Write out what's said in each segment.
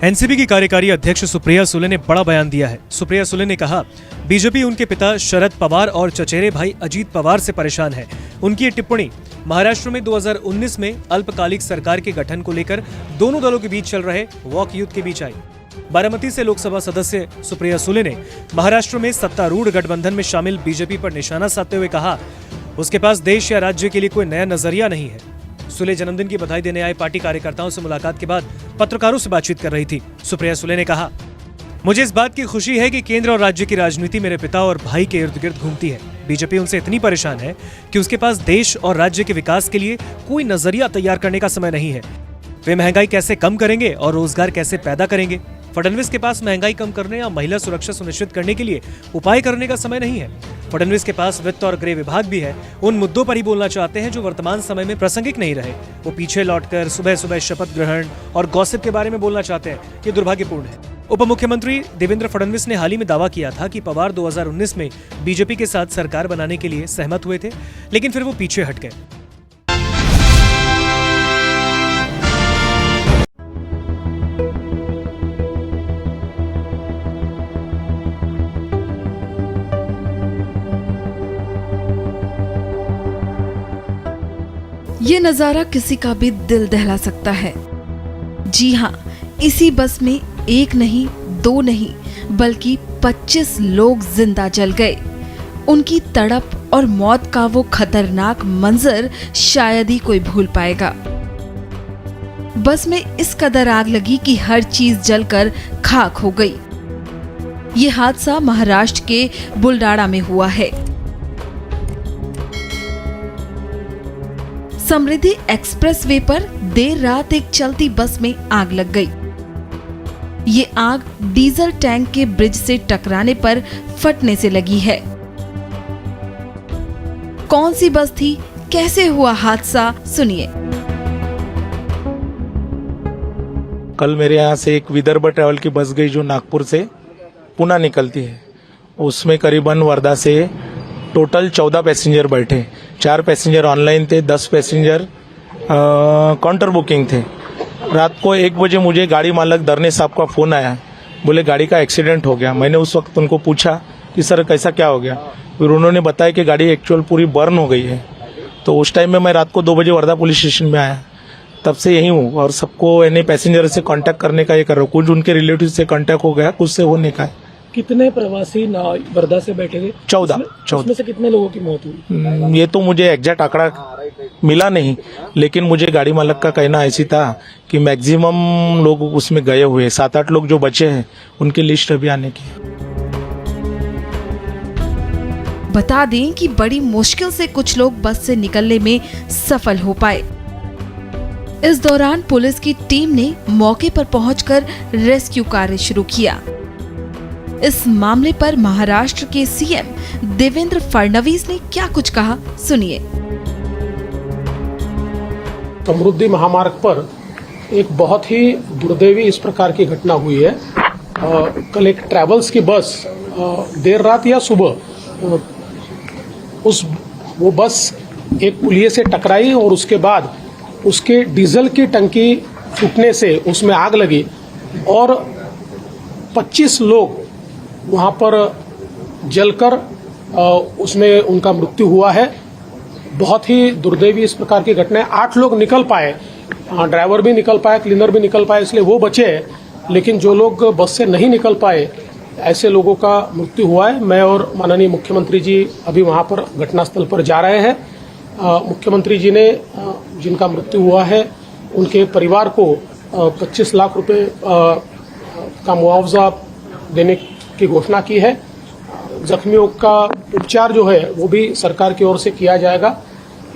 NCP की कार्यकारी अध्यक्ष सुप्रिया सुले ने बड़ा बयान दिया है। सुप्रिया सुले ने कहा, बीजेपी उनके पिता शरद पवार और चचेरे भाई अजीत पवार से परेशान है। उनकी ये टिप्पणी महाराष्ट्र में 2019 में अल्पकालिक सरकार के गठन को लेकर दोनों दलों के बीच चल रहे वॉक युद्ध के बीच आई। बारामती से लोकसभा सदस्य सुप्रिया सुले ने महाराष्ट्र में सत्तारूढ़ गठबंधन में शामिल बीजेपी पर निशाना साधते हुए कहा, उसके पास देश या राज्य के लिए कोई नया नजरिया नहीं है। सुले जन्मदिन की बधाई देने आए पार्टी कार्यकर्ताओं से मुलाकात के बाद पत्रकारों से बातचीत कर रही थी। सुप्रिया सुले ने कहा, मुझे इस बात की खुशी है कि केंद्र और राज्य की राजनीति मेरे पिता और भाई के इर्द गिर्द घूमती है। बीजेपी उनसे इतनी परेशान है कि उसके पास देश और राज्य के विकास के लिए कोई नजरिया तैयार करने का समय नहीं है। वे महंगाई कैसे कम करेंगे और रोजगार कैसे पैदा करेंगे। फडणवीस के पास महंगाई कम करने या महिला सुरक्षा सुनिश्चित करने के लिए उपाय करने का समय नहीं है। फडणवीस के पास वित्त और गृह विभाग भी है। उन मुद्दों पर ही बोलना चाहते हैं जो वर्तमान समय में प्रासंगिक नहीं रहे। वो पीछे लौटकर सुबह सुबह शपथ ग्रहण और गॉसिप के बारे में बोलना चाहते हैं। ये दुर्भाग्यपूर्ण है। उप मुख्यमंत्री देवेंद्र फडणवीस ने हाल ही में दावा किया था कि पवार 2019 में बीजेपी के साथ सरकार बनाने के लिए सहमत हुए थे, लेकिन फिर वो पीछे हट गए। ये नजारा किसी का भी दिल दहला सकता है। जी हाँ, इसी बस में एक नहीं, दो नहीं, बल्कि 25 लोग जिंदा जल गए। उनकी तड़प और मौत का वो खतरनाक मंजर शायद ही कोई भूल पाएगा। बस में इस कदर आग लगी कि हर चीज जलकर खाक हो गई। ये हादसा महाराष्ट्र के बुलडाणा में हुआ है। समृद्धि एक्सप्रेसवे पर देर रात एक चलती बस में आग लग गई। ये आग डीजल टैंक के ब्रिज से टकराने पर फटने से लगी है। कौन सी बस थी, कैसे हुआ हादसा, सुनिए। कल मेरे यहाँ से एक विदर्भ ट्रैवल की बस गई जो नागपुर से पुणे निकलती है। उसमें करीबन वर्धा से टोटल 14 पैसेंजर बैठे। 4 पैसेंजर ऑनलाइन थे, 10 पैसेंजर काउंटर बुकिंग थे। रात को 1 बजे मुझे गाड़ी मालक दरने साहब का फोन आया, बोले गाड़ी का एक्सीडेंट हो गया। मैंने उस वक्त उनको पूछा कि सर कैसा क्या हो गया। फिर उन्होंने बताया कि गाड़ी एक्चुअल पूरी बर्न हो गई है। तो उस टाइम में मैं रात को 2 बजे वर्धा पुलिस स्टेशन में आया। तब से यही हूँ और सबको यानी पैसेंजर से कांटेक्ट करने का ये कर रहा हूँ। कुछ उनके रिलेटिव से कांटेक्ट हो गया, कुछ से होने का है। कितने प्रवासी वर्धा से बैठे थे? 14। उसमें से कितने लोगों की मौत हुई? ये तो मुझे एग्जैक्ट आंकड़ा मिला नहीं, लेकिन मुझे गाड़ी मालक का कहना ऐसी था कि मैक्सिमम लोग उसमें गए हुए। 7-8 लोग जो बचे हैं उनकी लिस्ट अभी आने की। बता दें कि बड़ी मुश्किल से कुछ लोग बस से निकलने में सफल हो पाए। इस दौरान पुलिस की टीम ने मौके पर पहुंचकर रेस्क्यू कार्य शुरू किया। इस मामले पर महाराष्ट्र के सीएम देवेंद्र फडणवीस ने क्या कुछ कहा, सुनिए। समृद्धि महामार्ग पर एक बहुत ही दुर्दैवी इस प्रकार की घटना हुई है। कल एक ट्रैवल्स की बस देर रात या सुबह वो बस एक पुलिये से टकराई और उसके बाद उसके डीजल की टंकी फूटने से उसमें आग लगी और 25 लोग वहां पर जलकर उसमें उनका मृत्यु हुआ है। बहुत ही दुर्दैवी इस प्रकार की घटना है। 8 लोग निकल पाए, ड्राइवर भी निकल पाए, क्लीनर भी निकल पाए, इसलिए वो बचे। लेकिन जो लोग बस से नहीं निकल पाए, ऐसे लोगों का मृत्यु हुआ है। मैं और माननीय मुख्यमंत्री जी अभी वहां पर घटनास्थल पर जा रहे हैं। मुख्यमंत्री जी ने जिनका मृत्यु हुआ है उनके परिवार को 25 लाख रुपए का मुआवजा देने की घोषणा की है। जख्मियों का उपचार जो है वो भी सरकार की ओर से किया जाएगा।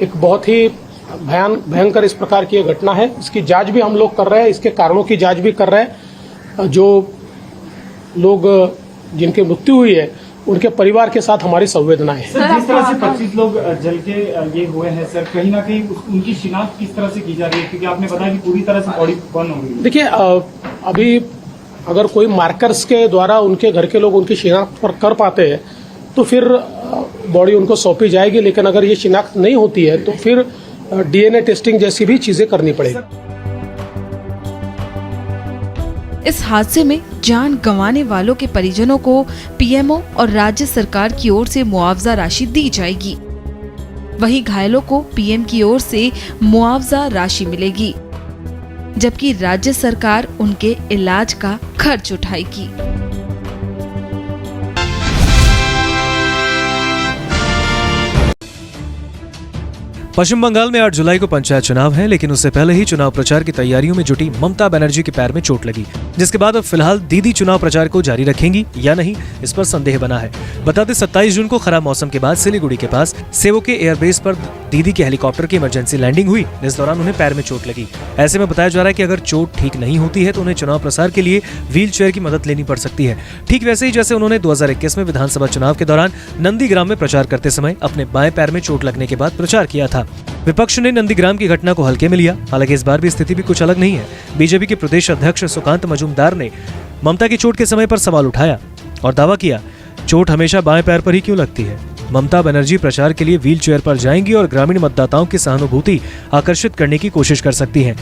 एक बहुत ही भयंकर इस प्रकार की घटना है। इसकी जांच भी हम लोग कर रहे हैं, इसके कारणों की जांच भी कर रहे हैं। जो लोग जिनकी मृत्यु हुई है उनके परिवार के साथ हमारी संवेदनाएं हैं। सर, जिस तरह से 25 लोग जल के ये हुए हैं सर, कहीं ना कहीं उनकी शिनाख्त किस तरह से की जा रही है? क्योंकि आपने बताया कि पूरी तरह से बॉडी बर्न हो गई। देखिए, अभी अगर कोई मार्कर्स के द्वारा उनके घर के लोग उनकी शिनाख्त पर कर पाते हैं तो फिर बॉडी उनको सौंपी जाएगी। लेकिन अगर ये शिनाख्त नहीं होती है तो फिर डीएनए टेस्टिंग जैसी भी चीजें करनी पड़ेगी। इस हादसे में जान गंवाने वालों के परिजनों को पीएमओ और राज्य सरकार की ओर से मुआवजा राशि दी जाएगी। वहीं घायलों को पीएम की ओर से मुआवजा राशि मिलेगी, जबकि राज्य सरकार उनके इलाज का खर्च उठाएगी। पश्चिम बंगाल में 8 जुलाई को पंचायत चुनाव है, लेकिन उससे पहले ही चुनाव प्रचार की तैयारियों में जुटी ममता बनर्जी के पैर में चोट लगी, जिसके बाद अब फिलहाल दीदी चुनाव प्रचार को जारी रखेंगी या नहीं, इस पर संदेह बना है। बता दें 27 जून को खराब मौसम के बाद सिलीगुड़ी के पास सेवो के एयरबेस पर दीदी के हेलीकॉप्टर की इमरजेंसी लैंडिंग हुई। इस दौरान उन्हें पैर में चोट लगी। ऐसे में बताया जा रहा है कि अगर चोट ठीक नहीं होती है तो उन्हें चुनाव प्रसार के लिए व्हील चेयर की मदद लेनी पड़ सकती है। ठीक वैसे ही जैसे उन्होंने 2021 में विधानसभा चुनाव के दौरान नंदीग्राम में प्रचार करते समय अपने बाएं पैर में चोट लगने के बाद प्रचार किया था। विपक्ष ने नंदीग्राम की घटना को हल्के में लिया। हालांकि इस बार भी स्थिति भी कुछ अलग नहीं है। बीजेपी के प्रदेश अध्यक्ष सुकांत मजूमदार ने ममता की चोट के समय पर सवाल उठाया और दावा किया, चोट हमेशा बाएं पैर पर ही क्यों लगती है? ममता बनर्जी प्रचार के लिए व्हील चेयर पर जाएंगी और ग्रामीण मतदाताओं की सहानुभूति आकर्षित करने की कोशिश कर सकती हैं।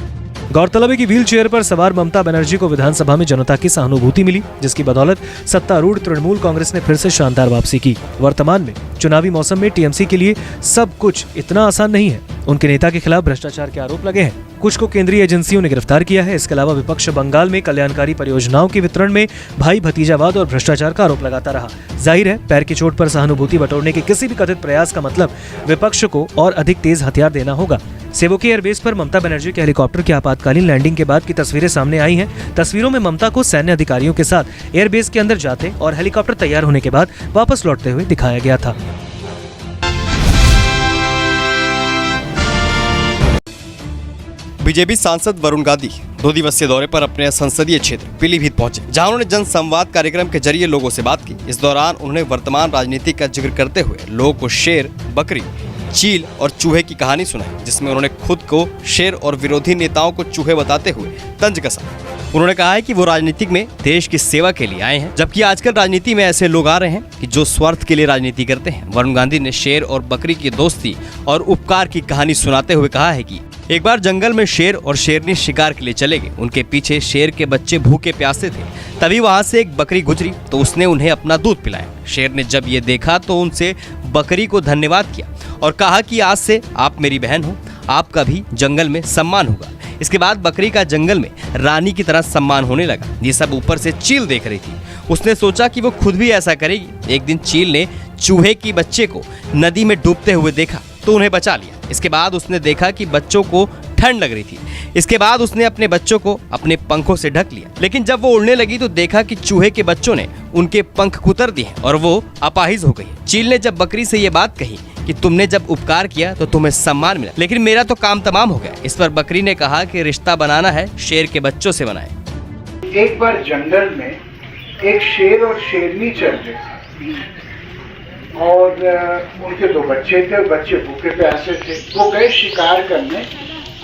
गौरतलब है कि व्हील चेयर पर सवार ममता बनर्जी को विधानसभा में जनता की सहानुभूति मिली, जिसकी बदौलत सत्तारूढ़ तृणमूल कांग्रेस ने फिर से शानदार वापसी की। वर्तमान में चुनावी मौसम में टीएमसी के लिए सब कुछ इतना आसान नहीं है। उनके नेता के खिलाफ भ्रष्टाचार के आरोप लगे हैं। कुछ को केंद्रीय एजेंसियों ने गिरफ्तार किया है। इसके अलावा विपक्ष बंगाल में कल्याणकारी परियोजनाओं के वितरण में भाई भतीजावाद और भ्रष्टाचार का आरोप लगाता रहा। जाहिर है, पैर की चोट पर सहानुभूति बटोरने के किसी भी कथित प्रयास का मतलब विपक्ष को और अधिक तेज हथियार देना होगा। सेवो के एयरबेस पर ममता बनर्जी के हेलीकॉप्टर की आपातकालीन लैंडिंग के बाद की तस्वीरें सामने आई हैं। तस्वीरों में ममता को सैन्य अधिकारियों के साथ एयरबेस के अंदर जाते और हेलीकॉप्टर तैयार होने के बाद वापस लौटते हुए दिखाया गया था। बीजेपी सांसद वरुण गांधी 2 दिवसीय दौरे पर अपने संसदीय क्षेत्र पीलीभीत पहुंचे, जहां उन्होंने जन संवाद कार्यक्रम के जरिए लोगों से बात की। इस दौरान उन्होंने वर्तमान राजनीति का जिक्र करते हुए लोगों को शेर, बकरी, चील और चूहे की कहानी सुनाई, जिसमें उन्होंने खुद को शेर और विरोधी नेताओं को चूहे बताते हुए तंज कसा। उन्होंने कहा है कि वो राजनीति में देश की सेवा के लिए आए हैं, जबकि आजकल राजनीति में ऐसे लोग आ रहे हैं कि जो स्वार्थ के लिए राजनीति करते हैं। वरुण गांधी ने शेर और बकरी की दोस्ती और उपकार की कहानी सुनाते हुए कहा है कि एक बार जंगल में शेर और शेरनी शिकार के लिए चले गए। उनके पीछे शेर के बच्चे भूखे प्यासे थे। तभी वहां से एक बकरी गुजरी तो उसने उन्हें अपना दूध पिलाया। शेर ने जब ये देखा तो उनसे बकरी को धन्यवाद किया और कहा कि आज से आप मेरी बहन हो, आपका भी जंगल में सम्मान होगा। इसके बाद बकरी का जंगल में रानी की तरह सम्मान होने लगा। ये सब ऊपर से चील देख रही थी। उसने सोचा कि वो खुद भी ऐसा करेगी। एक दिन चील ने चूहे की बच्चे को नदी में डूबते हुए देखा तो उन्हें बचा लिया। इसके बाद उसने देखा कि बच्चों को ठंड लग रही थी। इसके बाद उसने अपने बच्चों को अपने पंखों से ढक लिया। लेकिन जब वो उड़ने लगी तो देखा कि चूहे के बच्चों ने उनके पंख कुतर दिए और वो अपाहिज हो गई। चील ने जब बकरी से ये बात कही कि तुमने जब उपकार किया तो तुम्हें सम्मान मिला, लेकिन मेरा तो काम तमाम हो गया। इस पर बकरी ने कहा कि रिश्ता बनाना है शेर के बच्चों से बनाए। एक बार जंगल में एक शेर और शेरनी चल रहे थे और उनके 2 बच्चे थे। बच्चे भूखे प्यासे थे। वो गए शिकार करने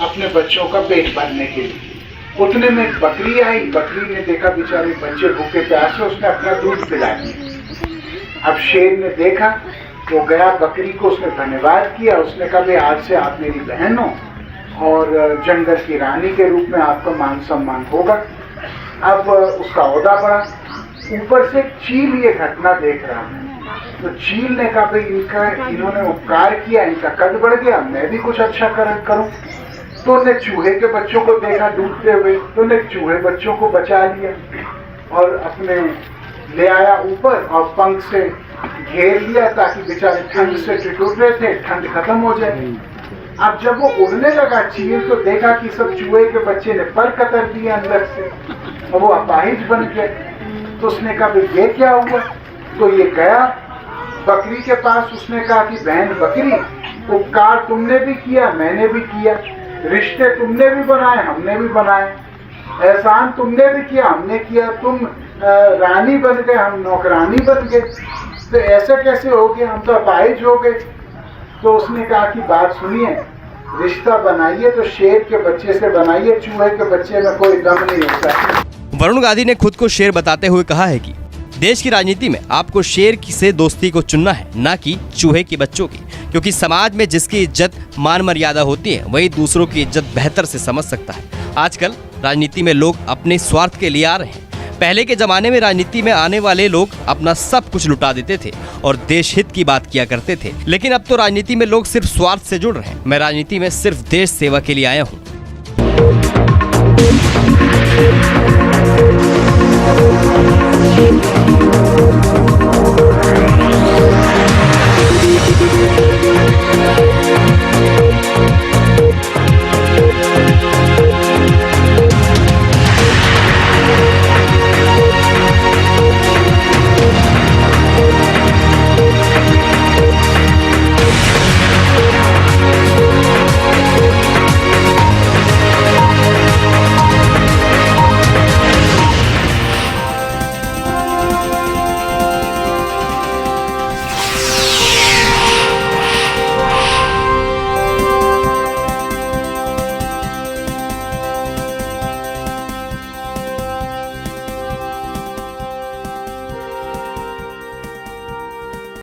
अपने बच्चों का पेट भरने के लिए। उतने में बकरी आई। बकरी ने देखा बेचारे बच्चे भूखे प्यासे, उसने अपना दूध पिला दिया। अब शेर ने देखा, वो गया बकरी को उसने धन्यवाद किया। उसने कहा भाई आज से आप मेरी बहन हो और जंगल की रानी के रूप में आपका मान सम्मान होगा। अब उसका ओहदा बढ़ा। ऊपर से चील ये घटना देख रहा है तो चील ने कहा भाई इन्होंने उपकार किया, इनका कद बढ़ गया, मैं भी कुछ अच्छा करूं। तो उन्हें चूहे के बच्चों को देखा डूबते हुए तो उन्हें चूहे बच्चों को बचा लिया और अपने ले आया ऊपर और पंख से घेर लिया ताकि बेचारे ठंड से ठिठुर रहे थे, ठंड खत्म हो जाए। अब जब वो उड़ने लगा चील तो देखा कि सब चूहे के बच्चे ने पर कतर दिए अंदर से और वो अपाहिज बन गए। तो उसने कहा भाई ये क्या हुआ? तो ये गया बकरी के पास। उसने कहा कि बहन बकरी, उपकार तुमने भी किया, मैंने भी किया, रिश्ते तुमने भी बनाए, हमने भी बनाए, एहसान तुमने भी किया, हमने किया। तुम रानी बन गए, हम नौकरानी बन गए, तो ऐसा कैसे हो गया? हम तो अपाहिज हो गए। तो उसने कहा कि बात सुनिए, रिश्ता बनाइए तो शेर के बच्चे से बनाइए, चूहे के बच्चे में कोई दम नहीं होता। वरुण गांधी ने खुद को शेर बताते हुए कहा है कि देश की राजनीति में आपको शेर से दोस्ती को चुनना है, ना कि चूहे के बच्चों की, क्योंकि समाज में जिसकी इज्जत मान मर्यादा होती है वही दूसरों की इज्जत बेहतर से समझ सकता है। आजकल राजनीति में लोग अपने स्वार्थ के लिए आ रहे हैं। पहले के जमाने में राजनीति में आने वाले लोग अपना सब कुछ लुटा देते थे और देश हित की बात किया करते थे, लेकिन अब तो राजनीति में लोग सिर्फ स्वार्थ से जुड़ रहे हैं। मैं राजनीति में सिर्फ देश सेवा के लिए आया हूँ।